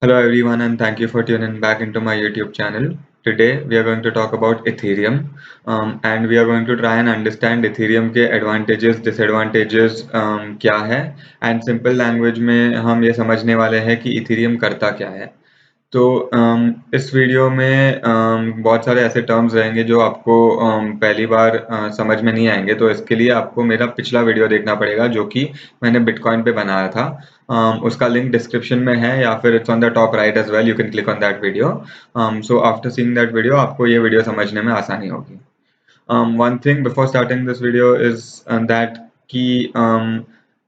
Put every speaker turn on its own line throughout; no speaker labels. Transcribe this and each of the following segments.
Hello everyone and thank you for tuning back into my YouTube channel. Today we are going to talk about Ethereum and we are going to try and understand Ethereum के advantages, disadvantages क्या है and simple language में हम ये समझने वाले हैं कि Ethereum करता क्या है। तो इस वीडियो में बहुत सारे ऐसे टर्म्स रहेंगे जो आपको पहली बार समझ में नहीं आएंगे, तो इसके लिए आपको मेरा पिछला वीडियो देखना पड़ेगा जो कि मैंने बिटकॉइन पे बनाया था। उसका लिंक डिस्क्रिप्शन में है या फिर it's on the top right as well, you can click on that video. So after seeing that video आपको ये वीडियो समझने में आसानी होगी। One thing before starting this video is that कि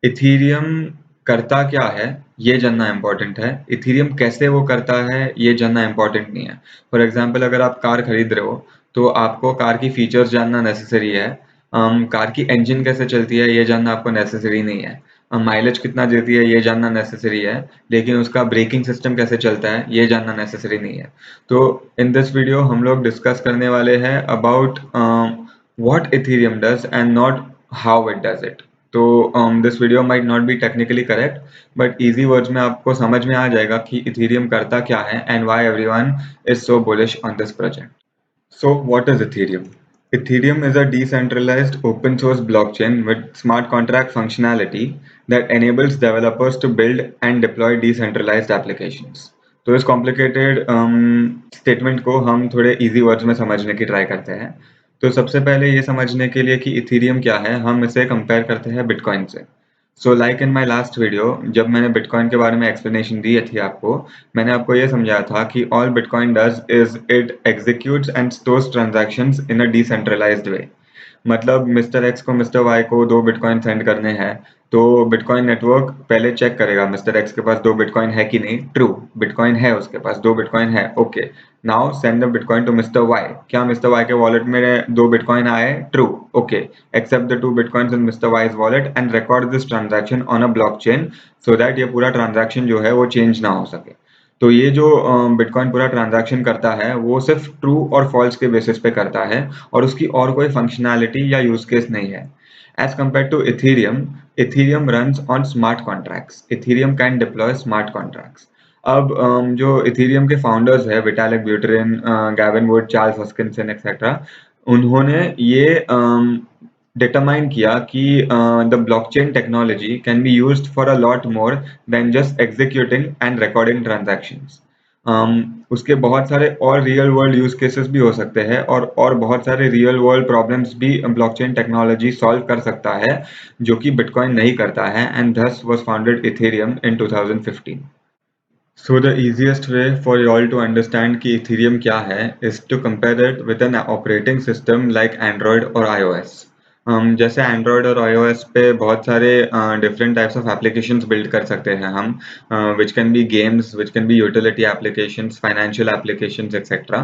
इथीरियम करता क्या है ये जानना इम्पोर्टेंट है। इथीरियम कैसे वो करता है ये जानना इम्पोर्टेंट नहीं है। फॉर एग्जांपल अगर आप कार खरीद रहे हो तो आपको कार की फीचर्स जानना नेसेसरी है। कार की इंजन कैसे चलती है ये जानना आपको नेसेसरी नहीं है। माइलेज कितना देती है ये जानना नेसेसरी है, लेकिन उसका ब्रेकिंग सिस्टम कैसे चलता है ये जानना नेसेसरी नहीं है। तो इन दिस वीडियो हम लोग डिस्कस करने वाले हैं about what Ethereum does and not how it does it. तो this video might not be technically correct, but easy words में आपको समझ में आ जाएगा कि इथेरियम करता क्या है and why everyone is so bullish on this project. So what is Ethereum? Ethereum is a decentralized open source blockchain with smart contract functionality that enables developers to build and deploy decentralized applications. तो इस complicated statement को हम थोड़े easy words में समझने की try करते हैं। तो सबसे पहले ये समझने के लिए कि इथेरियम क्या है, हम इसे कंपेयर करते हैं बिटकॉइन से। So like in my last video, जब मैंने बिटकॉइन के बारे में एक्सप्लेनेशन दी थी आपको, मैंने आपको ये समझाया था कि all bitcoin does is it executes and stores transactions in a decentralised way. मतलब मिस्टर एक्स को मिस्टर वाई को 2 बिटकॉइन सेंड करने हैं, तो बिटकॉइन नेटवर्क पहले चेक करेगा मिस्टर एक्स के पास 2 बिटकॉइन है कि नहीं। ट्रू, बिटकॉइन है, उसके पास 2 बिटकॉइन है। Okay, now send the bitcoin to mister Y. क्या मिस्टर वाई के वॉलेट में 2 बिटकॉइन आए? True. Okay, accept the 2 bitcoins in mister Y's wallet and record this transaction on a blockchain so that ये पूरा transaction जो है वो change ना हो सके। तो ये जो बिटकॉइन पूरा ट्रांजैक्शन करता है वो सिर्फ ट्रू और फॉल्स के बेसिस पे करता है और उसकी और कोई फंक्शनैलिटी या यूज केस नहीं है। As compare to Ethereum, Ethereum runs on smart contracts. Ethereum can deploy smart contracts. अब जो इथेरियम के फाउंडर्स है, Vitalik Buterin, Gavin Wood, Charles Hoskinson etcetera, उन्होंने ये determine किया कि the blockchain technology can be used for a lot more than just executing and recording transactions. उसके बहुत सारे और रियल वर्ल्ड यूज केसेस भी हो सकते हैं और बहुत सारे रियल वर्ल्ड प्रॉब्लम्स भी ब्लॉकचेन टेक्नोलॉजी सॉल्व कर सकता है जो कि बिटकॉइन नहीं करता है, and thus was founded Ethereum in 2015. So the easiest way for you all to understand कि Ethereum क्या है is to compare it with an operating system like Android और iOS. जैसे Android और iOS पे बहुत सारे different types of applications build कर सकते हैं हम, which can be games, which can be utility applications, financial applications, etc.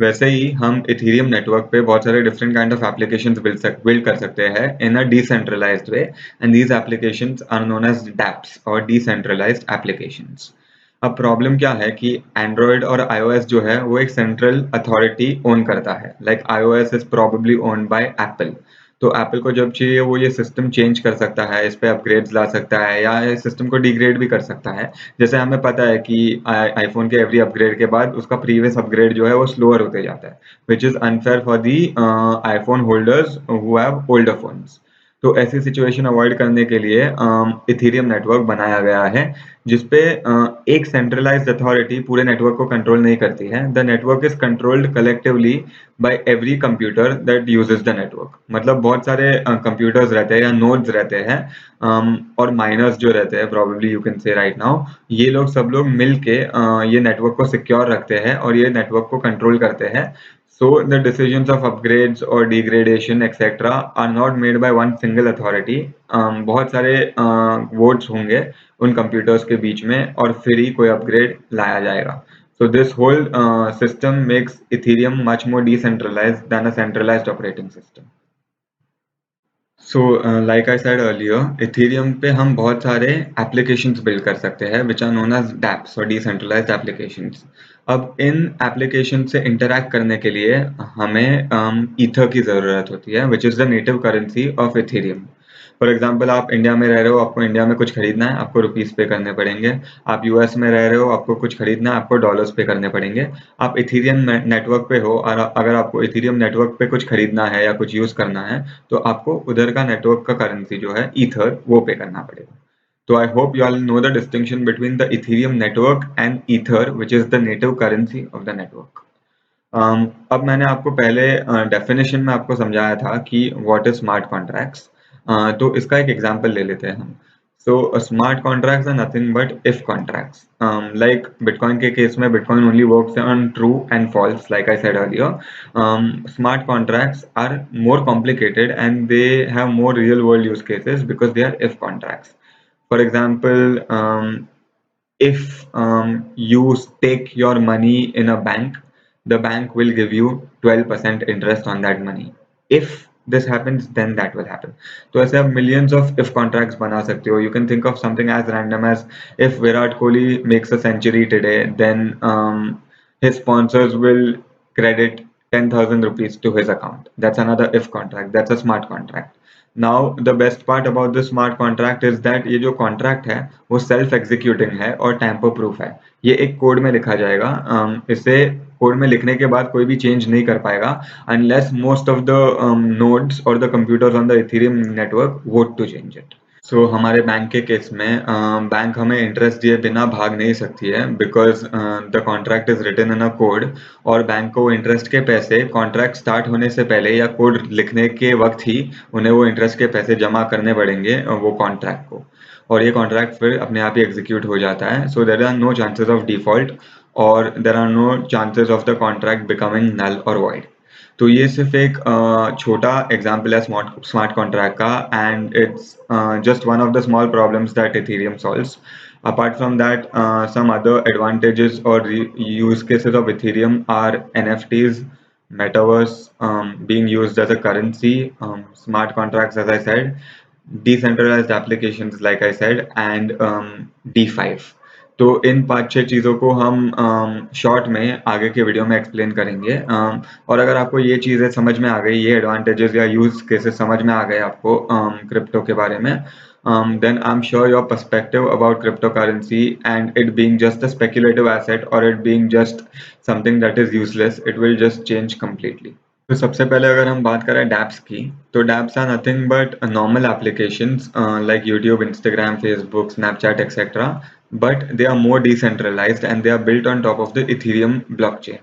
वैसे ही हम Ethereum network पे बहुत सारे different kind of applications build कर सकते हैं in a decentralized way, and these applications are known as dApps or decentralized applications. अब problem क्या है कि एंड्रॉयड और iOS जो है वो एक सेंट्रल अथॉरिटी ओन करता है। Like iOS is probably owned by Apple. तो एप्पल को जब चाहिए वो ये सिस्टम चेंज कर सकता है, इस पे अपग्रेड्स ला सकता है या इस सिस्टम को डिग्रेड भी कर सकता है। जैसे हमें पता है कि आईफोन के एवरी अपग्रेड के बाद उसका प्रीवियस अपग्रेड जो है वो स्लोअर होते जाता है, which is unfair for the iPhone holders who have older phones. तो ऐसी सिचुएशन अवॉइड करने के लिए इथेरियम नेटवर्क बनाया गया है जिसपे एक सेंट्रलाइज्ड अथॉरिटी पूरे नेटवर्क को कंट्रोल नहीं करती है। The network is controlled collectively by every computer that uses the network. मतलब बहुत सारे कंप्यूटर्स रहते हैं या नोड्स रहते हैं और माइनर्स जो रहते हैं, probably you can say right now, ये लोग सब लोग मिल के ये नेटवर्क को सिक्योर रखते हैं और ये नेटवर्क को कंट्रोल करते हैं। So the decisions of upgrades or degradation etc. are not made by one single authority. बहुत सारे votes होंगे उन computers के बीच में और फिर ही कोई upgrade लाया जाएगा. So this whole system makes Ethereum much more decentralized than a centralized operating system. So like I said earlier, Ethereum पे हम बहुत सारे applications build कर सकते हैं which are known as dApps और decentralized applications. अब इन application से interact करने के लिए हमें Ether की ज़रूरत होती है which is the native currency of Ethereum. For example आप इंडिया में रह रहे हो, आपको इंडिया में कुछ खरीदना है, आपको रुपीस पे करने पड़ेंगे। आप यूएस में रह रहे हो, आपको कुछ खरीदना है, आपको डॉलर्स पे करने पड़ेंगे। आप इथीरियम नेटवर्क पे हो और अगर आपको इथीरियम नेटवर्क पे कुछ खरीदना है या कुछ यूज करना है, तो आपको उधर का नेटवर्क का करेंसी जो है ईथर, वो पे करना पड़ेगा। So I hope you all know the distinction between the Ethereum network and Ether, which is the native currency of the network. अब मैंने आपको पहले डेफिनेशन में आपको समझाया था कि व्हाट इज स्मार्ट कॉन्ट्रैक्ट्स। तो इसका एक एग्जांपल ले लेते हैं हम। So smart contracts are nothing but if contracts. Like bitcoin के केस में bitcoin only works on true and false, like I said earlier. Smart contracts are more complicated and they have more real world use cases because they are if contracts. For example, if you stake your money in a bank, the bank will give you 12% interest on that money. If this happens, then that will happen. तो ऐसे आप millions of if contracts बना सकते हो. You can think of something as random as if Virat Kohli makes a century today, then his sponsors will credit 10,000 rupees to his account. That's another if contract. That's a smart contract. Now the best part about the smart contract is that ये जो contract है वो self executing है और tamper proof है। ये एक code में लिखा जाएगा। इसे कोड में लिखने के बाद कोई भी चेंज नहीं कर पाएगा unless most of the nodes और the computers on the Ethereum network vote to change it. So हमारे बैंक के केस में बैंक हमें इंटरेस्ट दिए बिना भाग नहीं सकती है because the contract is written in a code. और बैंक को इंटरेस्ट के पैसे कॉन्ट्रैक्ट स्टार्ट होने से पहले या कोड लिखने के वक्त ही उन्हें वो इंटरेस्ट के पैसे जमा करने पड़ेंगे वो कॉन्ट्रैक्ट को। और ये कॉन्ट्रैक्ट फिर अपने आप ही एग्जीक्यूट हो जाता है। So there are no chances of default और there are no chances of the contract becoming null और वॉइड। तो ये सिर्फ एक छोटा एग्जाम्पल है स्मार्ट कॉन्ट्रैक्ट का and it's just one of the small problems that Ethereum solves. Apart from that, some other advantages or use cases of Ethereum are NFTs, metaverse, being used as a currency, smart contracts, as I said, decentralized applications, like I said, and DeFi. तो इन 5-6 चीज़ों को हम short में आगे के video में explain करेंगे। और अगर आपको ये चीज़ें समझ में आ गई, ये एडवांटेजेस या यूज केसेस समझ में आ गए आपको क्रिप्टो के बारे में, then I'm sure your perspective about cryptocurrency and it being just a speculative asset or it being just something that is useless, it will just change completely. तो सबसे पहले अगर हम बात करें डैप्स की, तो dapps are nothing but normal applications like YouTube, Instagram, Facebook, Snapchat etcetera, but they are more decentralized and they are built on top of the Ethereum blockchain.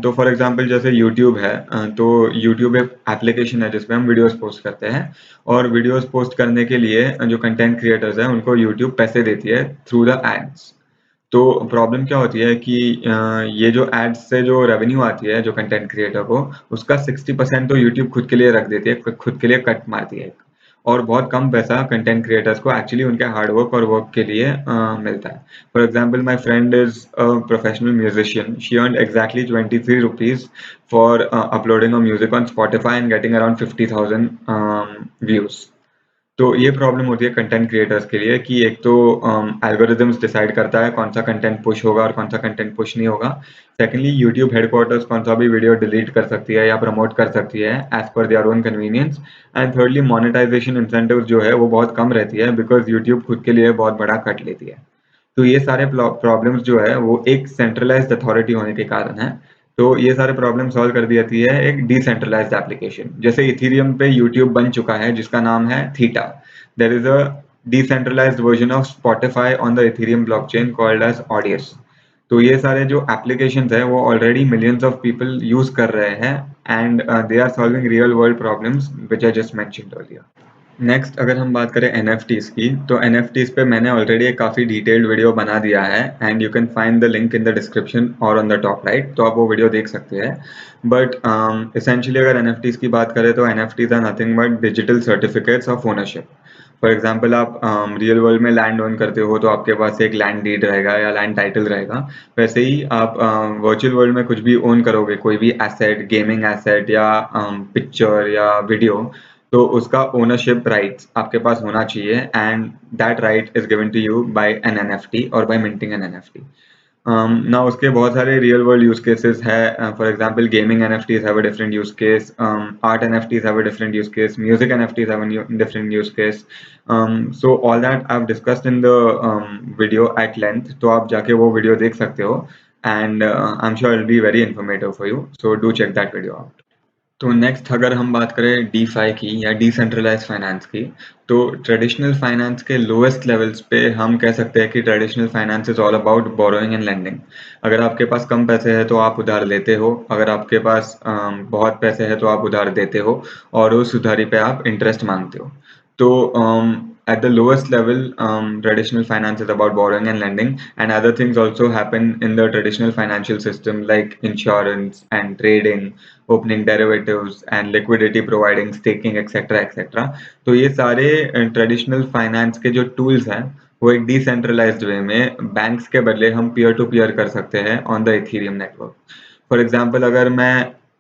तो फॉर एग्जांपल जैसे YouTube है, तो YouTube एक application है जिसमें हम videos post करते हैं और वीडियोस पोस्ट करने के लिए जो कंटेंट क्रिएटर्स हैं उनको YouTube पैसे देती है थ्रू द एड्स। तो प्रॉब्लम क्या होती है कि ये जो एड्स से जो रेवेन्यू आती है जो कंटेंट क्रिएटर को, उसका 60% तो यूट्यूब खुद के लिए रख देती है, खुद के लिए कट मारती है और बहुत कम पैसा कंटेंट क्रिएटर्स को एक्चुअली उनके हार्डवर्क और वर्क के लिए मिलता है। For example my friend is a professional musician, she earned exactly 23 rupees for uploading a music on Spotify and getting around 50,000 views. तो ये प्रॉब्लम होती है कंटेंट क्रिएटर्स के लिए कि एक तो एल्गोरिदम्स डिसाइड करता है कौन सा कंटेंट पुश होगा और कौन सा कंटेंट पुश नहीं होगा। सेकेंडली यूट्यूब हेडक्वार्टर्स कौन सा भी वीडियो डिलीट कर सकती है या प्रमोट कर सकती है एज पर their own convenience. And thirdly monetisation incentive जो है वो बहुत कम रहती है बिकॉज यूट्यूब खुद के लिए बहुत बड़ा कट लेती है। तो ये सारे प्रॉब्लम्स जो है वो एक सेंट्रलाइज्ड अथॉरिटी होने के कारण है। तो ये सारे प्रॉब्लम सॉल्व कर दी जाती है एक डिसेंट्रलाइज्ड एप्लीकेशन। जैसे इथेरियम पे यूट्यूब बन चुका है जिसका नाम है Theta, there is a decentralised version of Spotify on the Ethereum blockchain called as Audius. तो ये सारे जो एप्लीकेशंस है वो already millions of people use कर रहे हैं and they are solving real world problems which I just mentioned earlier. Next अगर हम बात करें NFTs की, तो NFTs पे मैंने ऑलरेडी एक काफ़ी डिटेल्ड वीडियो बना दिया है and you can find the link in the description और ऑन द टॉप राइट, तो आप वो वीडियो देख सकते हैं। बट एसेंशियली अगर NFTs की बात करें तो NFTs are nothing but digital certificates of ownership. For example आप रियल वर्ल्ड में लैंड ओन करते हो तो आपके पास एक लैंड डीड रहेगा या लैंड टाइटल रहेगा। वैसे ही आप वर्चुअल वर्ल्ड में कुछ भी ओन करोगे, कोई भी एसेट, गेमिंग एसेट या पिक्चर या वीडियो, तो उसका ओनरशिप राइट्स आपके पास होना चाहिए and that right is given to you by an NFT और बाय मिंटिंग एन NFT। ना उसके बहुत सारे रियल वर्ल्ड यूज केसेस है. For example gaming NFTs have a different use case, art NFTs have a different use case, music NFTs have a different use case. So all that I have discussed in the video at length, तो आप जाके वो video देख सकते हो, and I am sure it will be very informative for you, so do check that video out. तो next अगर हम बात करें डीफाई की या डिसेंट्रलाइज्ड फाइनेंस की, तो ट्रेडिशनल फाइनेंस के लोएस्ट लेवल्स पे हम कह सकते हैं कि traditional finance is all about borrowing and lending. अगर आपके पास कम पैसे हैं तो आप उधार लेते हो, अगर आपके पास बहुत पैसे हैं तो आप उधार देते हो, और उस उधारी पे आप इंटरेस्ट मांगते हो. तो at the lowest level, traditional finance is about borrowing and lending, and other things also happen in the traditional financial system like insurance and trading, opening derivatives and liquidity providing, staking, etc etc. तो ये सारे traditional finance के जो tools हैं वो एक decentralised वे में banks के बदले हम पीयर टू पीयर कर सकते हैं on the Ethereum network. For example अगर मैं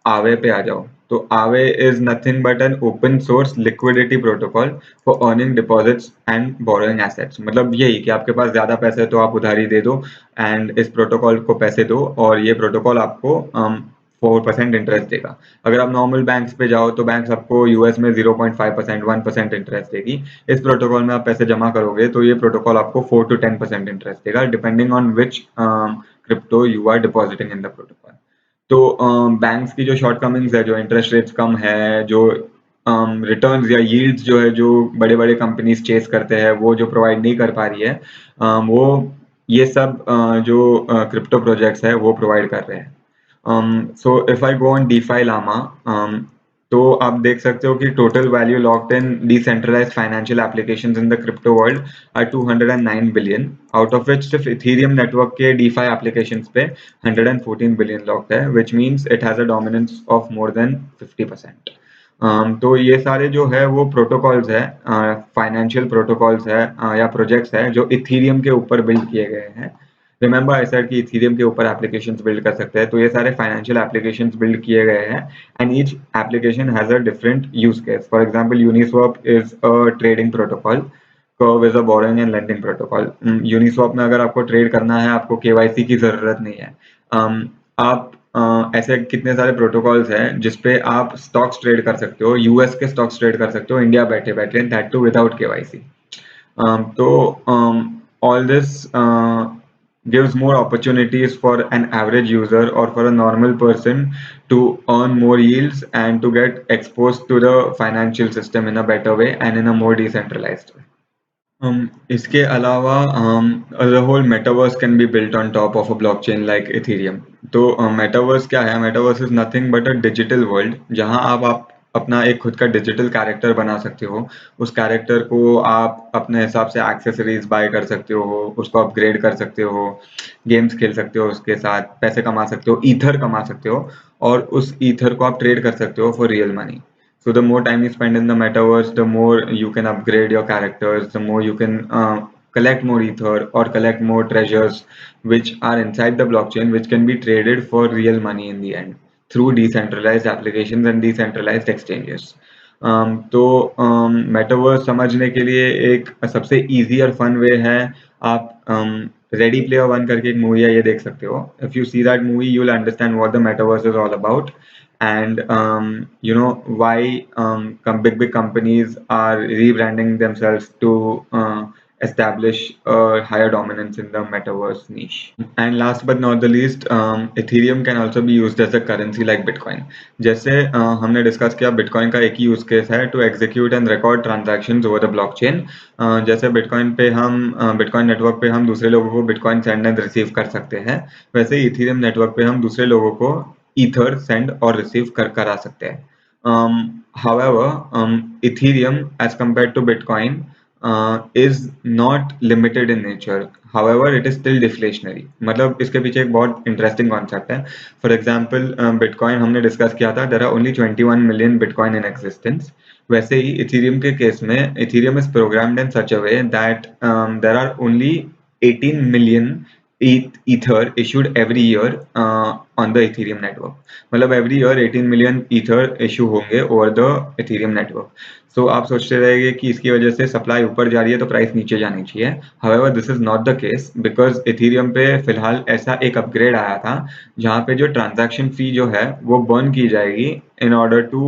आवे पे आ जाऊँ, तो आवे is nothing but an open source liquidity protocol for earning deposits and borrowing assets. मतलब यही कि आपके पास ज्यादा पैसे है तो आप उधारी दे दो एंड इस प्रोटोकॉल को पैसे दो, और ये प्रोटोकॉल आपको 4% इंटरेस्ट देगा. अगर आप नॉर्मल बैंक्स पे जाओ तो बैंक्स आपको यूएस में 0.5%, 1% इंटरेस्ट देगी. इस प्रोटोकॉल में आप पैसे जमा करोगे तो ये प्रोटोकॉल आपको 4 to 10% इंटरेस्ट देगा, depending on which crypto you are depositing in the protocol. तो बैंक्स की जो शॉर्टकमिंग्स है, जो इंटरेस्ट रेट्स कम है, जो रिटर्न्स या यील्ड्स जो है जो बड़े बड़े कंपनीज चेस करते हैं वो जो प्रोवाइड नहीं कर पा रही है, वो ये सब जो क्रिप्टो प्रोजेक्ट्स है वो प्रोवाइड कर रहे हैं. So if I go on DeFi Llama, तो आप देख सकते हो कि total value locked in decentralised financial applications in the crypto world are 209 billion, out of which सिर्फ इथेरियम नेटवर्क के डीफाई एप्लीकेशंस पे 114 बिलियन लॉक्ड है, which means it has a dominance of more than 50%. तो ये सारे जो है वो प्रोटोकॉल्स है, फाइनेंशियल प्रोटोकॉल्स है, या प्रोजेक्ट्स है जो इथेरियम के ऊपर बिल्ड किए गए हैं. रिमेंबर आई सेड कि इथेरियम के ऊपर एप्लीकेशंस बिल्ड कर सकते हैं, तो ये सारे फाइनेंशियल एप्लीकेशंस बिल्ड किए गए हैं, and each application has a different use case. For example Uniswap is a trading protocol, curve is a borrowing and lending protocol. Uniswap में अगर आपको ट्रेड करना है आपको केवाईसी की जरूरत नहीं है. आप ऐसे कितने सारे प्रोटोकॉल्स हैं जिसपे आप स्टॉक्स ट्रेड कर सकते हो, यूएस के स्टॉक्स ट्रेड कर सकते हो इंडिया बैठे बैठे, and that too without KYC. तो all this gives more opportunities for an average user or for a normal person to earn more yields and to get exposed to the financial system in a better way and in a more decentralized way. इसके अलावा the whole metaverse can be built on top of a blockchain like Ethereum. तो metaverse क्या है? Metaverse is nothing but a digital world जहाँ आप अपना एक खुद का डिजिटल कैरेक्टर बना सकते हो. उस कैरेक्टर को आप अपने हिसाब से एक्सेसरीज बाय कर सकते हो, उसको अपग्रेड कर सकते हो, गेम्स खेल सकते हो, उसके साथ पैसे कमा सकते हो, ईथर कमा सकते हो, और उस ईथर को आप ट्रेड कर सकते हो for real money. So the more time you spend in the metaverse, the more you can upgrade your characters, the more you can collect more ether or collect more treasures which are inside the blockchain, which can be traded for real money in the end through decentralized applications and decentralized exchanges. तो metaverse समझने के लिए एक सबसे easy और fun way है, आप Ready Player One करके एक मूवी है, ये देख सकते हो. If you see that movie, you'll understand what the metaverse is all about, and you know why big companies are rebranding themselves to establish a higher dominance in the metaverse niche. And last but not the least, Ethereum can also be used as a currency like Bitcoin. जैसे हमने discuss किया, bitcoin का एक ही use case है to execute and record transactions over the blockchain. जैसे bitcoin पे हम बिटकॉइन नेटवर्क पे हम दूसरे लोगों को बिटकॉइन सेंड एंड रिसीव कर सकते हैं, वैसे ही इथेरियम नेटवर्क पे हम दूसरे लोगों को ईथर सेंड और रिसीव करा सकते हैं. However, Ethereum as compared to Bitcoin is not limited in nature. However, it is still deflationary. मतलब इसके पीछे एक बहुत इंटरेस्टिंग कॉन्सेप्ट है. फॉर एग्जाम्पल बिटकॉइन हमने डिस्कस किया था, there are only 21 million bitcoin in existence. वैसे ही इथेरियम के केस में Ethereum is programmed in such a way that there are only 18 million ether issued every year on the Ethereum network. मतलब every year 18 million ether issue होंगे over the Ethereum network. So आप सोचते रहेंगे कि इसकी वजह से सप्लाई ऊपर जा रही है तो प्राइस नीचे जानी चाहिए. However, this is not the case because Ethereum पे फिलहाल ऐसा एक अपग्रेड आया था जहाँ पे जो ट्रांजैक्शन फी जो है वो बर्न की जाएगी in order to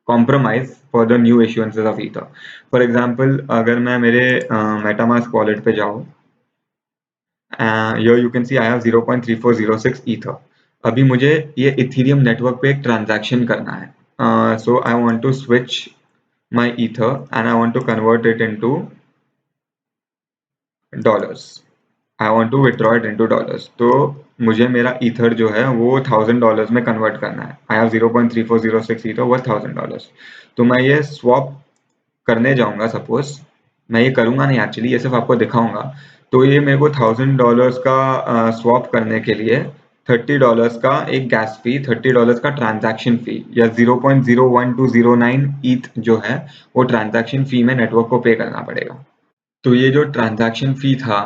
compromise for the new issuances of ether. For example, अगर मैं मेरे MetaMask wallet पे जाऊँ, here you can see I have 0.3406 ether. अभी मुझे ये इथेरियम नेटवर्क पे एक ट्रांजैक्शन करना है. So I want to switch my ether and I want to convert it into dollars. I want to withdraw it into dollars. तो मुझे मेरा ether जो है वो $1000 में कन्वर्ट करना है. I have 0.3406 ether worth $1000. तो मैं ये swap करने जाऊंगा. सपोज मैं ये करूंगा नहीं, एक्चुअली ये सिर्फ आपको दिखाऊंगा. तो ये मेरे को $1000 का स्वैप करने के लिए $30 का एक गैस फी, $30 का ट्रांजैक्शन फी या 0.01209 ईथ जो है वो ट्रांजैक्शन फी में नेटवर्क को पे करना पड़ेगा. तो ये जो ट्रांजैक्शन फी था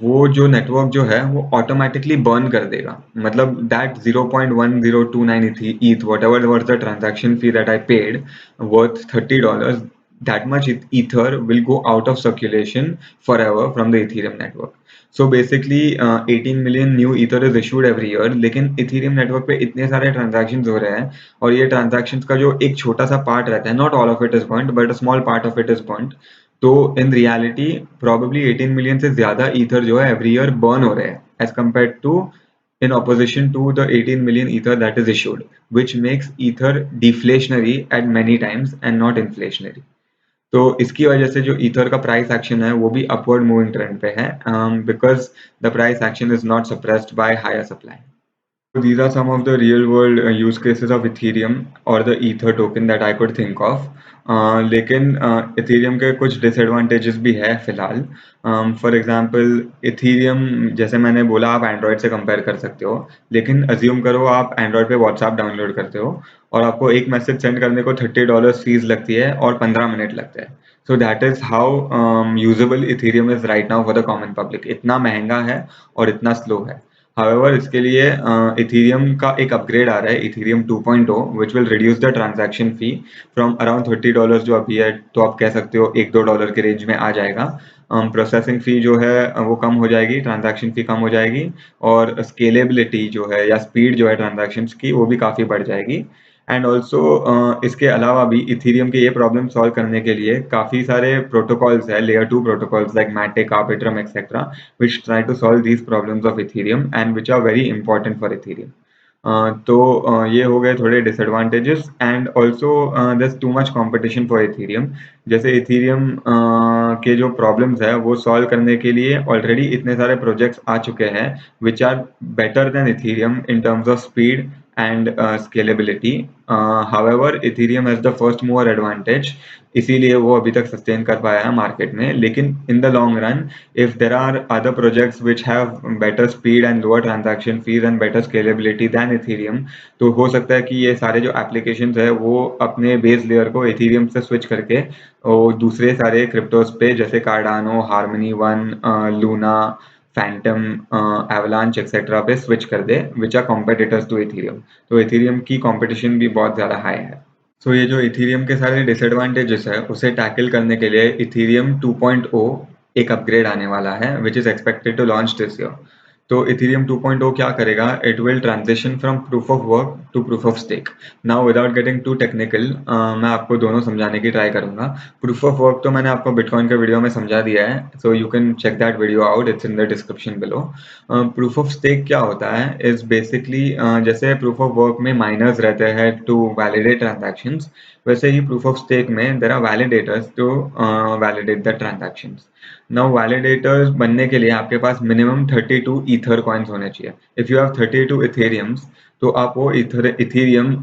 वो जो नेटवर्क जो है वो ऑटोमेटिकली बर्न कर देगा. मतलब that 0.1029 ETH whatever was the transaction fee that I paid worth $30, that much ether will go out of circulation forever from the Ethereum network. So basically 18 million new ether is issued every year, लेकिन Ethereum network पे इतने सारे transactions हो रहे हैं और ये transactions का जो एक छोटा सा part रहता है, not all of it is burnt but a small part of it is burnt. तो इन रियलिटी प्रोबेबली 18 मिलियन से ज्यादा ईथर जो है एवरी ईयर बर्न हो रहे हैं as compared to in opposition to the 18 million ether that is issued, which makes ether deflationary at many times and not inflationary. तो इसकी वजह से जो ether का प्राइस एक्शन है वो भी अपवर्ड मूविंग ट्रेंड पे है because the price action is not suppressed by higher supply. So these are some of the real world use cases of Ethereum or the Ether token that I could think of. लेकिन Ethereum के कुछ disadvantages भी है फिलहाल. For example Ethereum जैसे मैंने बोला आप Android से कंपेयर कर सकते हो, लेकिन अज्यूम करो आप Android पे WhatsApp डाउनलोड करते हो और आपको एक मैसेज सेंड करने को $30 फीस लगती है और 15 मिनट लगते हैं. So that is how usable Ethereum is right now for the common public. इतना महंगा है और इतना स्लो है. However, इसके लिए Ethereum का एक अपग्रेड आ रहा है Ethereum 2.0 which will reduce the transaction fee from around $30 जो अभी है तो आप कह सकते हो $1-2 के रेंज में आ जाएगा. प्रोसेसिंग फी जो है वो कम हो जाएगी, ट्रांजैक्शन फी कम हो जाएगी और स्केलेबिलिटी जो है या स्पीड जो है ट्रांजैक्शंस की वो भी काफ़ी बढ़ जाएगी. एंड ऑल्सो इसके अलावा भी इथेरियम के ये प्रॉब्लम सॉल्व करने के लिए काफ़ी सारे प्रोटोकॉल्स है, layer 2 protocols like Matic, Arbitrum etcetera which try to solve these problems of Ethereum and which are very important for Ethereum. तो ये हो गए थोड़े disadvantages and also there's too much competition for Ethereum. जैसे Ethereum के जो problems है वो solve करने के लिए already इतने सारे projects आ चुके हैं which are better than Ethereum in terms of speed and scalability. However, Ethereum has the first mover advantage, इसीलिए वो अभी तक सस्टेन कर पाया है मार्केट में. लेकिन in the long run if there are other projects which have better speed and lower transaction fees and better scalability than Ethereum, तो हो सकता है कि ये सारे जो applications है वो अपने बेस लेयर को Ethereum से स्विच करके और दूसरे सारे क्रिप्टोज पे जैसे Cardano, Harmony One, Luna, Fantom, Avalanche etcetera पे स्विच कर दे which are competitors to Ethereum. तो Ethereum की कंपटीशन भी बहुत ज़्यादा हाई है. सो ये जो इथेरियम के सारे डिसएडवांटेजेस है उसे टैकल करने के लिए इथेरियम 2.0 एक अपग्रेड आने वाला है which is expected to launch this year. तो इथेरियम 2.0 क्या करेगा, it will transition from proof of work to proof of stake. Now without getting too technical मैं आपको दोनों समझाने की ट्राई करूंगा. प्रूफ ऑफ वर्क तो मैंने आपको बिटकॉइन के वीडियो में समझा दिया है, so you can check that video out, it's in the description below. Proof of stake क्या होता है इज बेसिकली जैसे प्रूफ ऑफ वर्क में माइनर्स रहते हैं टू वैलिडेट ट्रांजैक्शंस, वैसे ही प्रूफ ऑफ स्टेक में there are validators to validate the transactions. Now validators बनने के लिए आपके पास मिनिमम 32 ईथर कॉइन्स होने चाहिए. इफ यू हैव 32 इथेरियम्स तो आप वो इथेरियम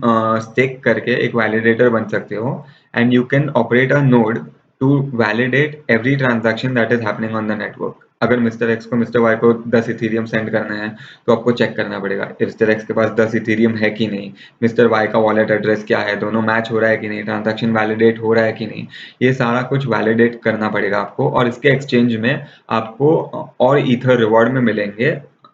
स्टेक करके एक वैलिडेटर बन सकते हो and you can operate a node to validate every transaction that is happening on the network. अगर मिस्टर एक्स को मिस्टर वाई को 10 इथेरियम सेंड करना है तो आपको चेक करना पड़ेगा मिस्टर एक्स के पास 10 इथेरियम है कि नहीं, मिस्टर वाई का वॉलेट एड्रेस क्या है, दोनों मैच हो रहा है कि नहीं, ट्रांजैक्शन वैलिडेट हो रहा है कि नहीं, ये सारा कुछ वैलिडेट करना पड़ेगा आपको। और इसके एक्सचेंज में आपको और ईथर रिवॉर्ड में मिलेंगे,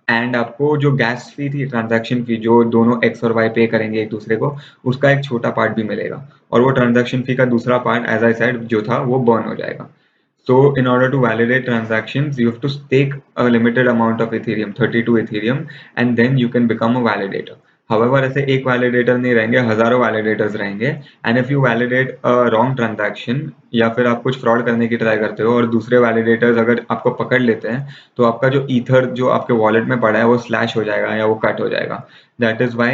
एंड आपको जो गैस फी थी, ट्रांजैक्शन फी जो दोनों एक्स और वाई पे करेंगे एक दूसरे को, उसका एक छोटा पार्ट भी मिलेगा, और वो ट्रांजैक्शन फी का दूसरा पार्ट एज आई सेड जो था वो बर्न हो जाएगा। So in order to validate transactions, you have to stake a limited amount of Ethereum, 32 Ethereum, and then you can become a validator. However, ऐसे एक validator नहीं रहेंगे, हजारों validators रहेंगे, and if you validate a wrong transaction या फिर आप कुछ fraud करने की try करते हो और दूसरे validators अगर आपको पकड़ लेते हैं, तो आपका जो ether जो आपके wallet में पड़ा है वो slash हो जाएगा या वो cut हो जाएगा। That is why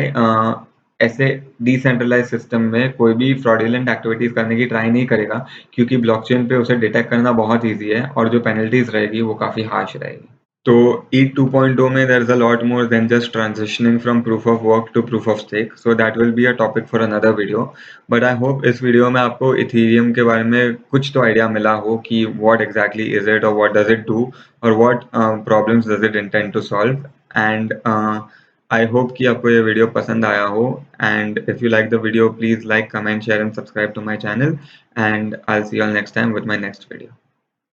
ऐसे डिसेंट्रलाइज सिस्टम में कोई भी फ्रॉडुलेंट एक्टिविटीज करने की ट्राई नहीं करेगा, क्योंकि ब्लॉकचेन पे उसे डिटेक्ट करना बहुत ईजी है और जो पेनल्टीज रहेगी वो काफी हार्श रहेगी। तो ETH 2.0 में there is a lot more than just transitioning from proof of work to proof of stake, so that will be a topic for another video. But I hope इस video में आपको Ethereum के बारे में कुछ तो idea मिला हो कि what exactly is it or what does it do or what problems does it intend to solve. And I hope कि आपको ये वीडियो पसंद आया हो, and if you like the video please like, comment, share and subscribe to my channel, and I'll see you all next time with my next video.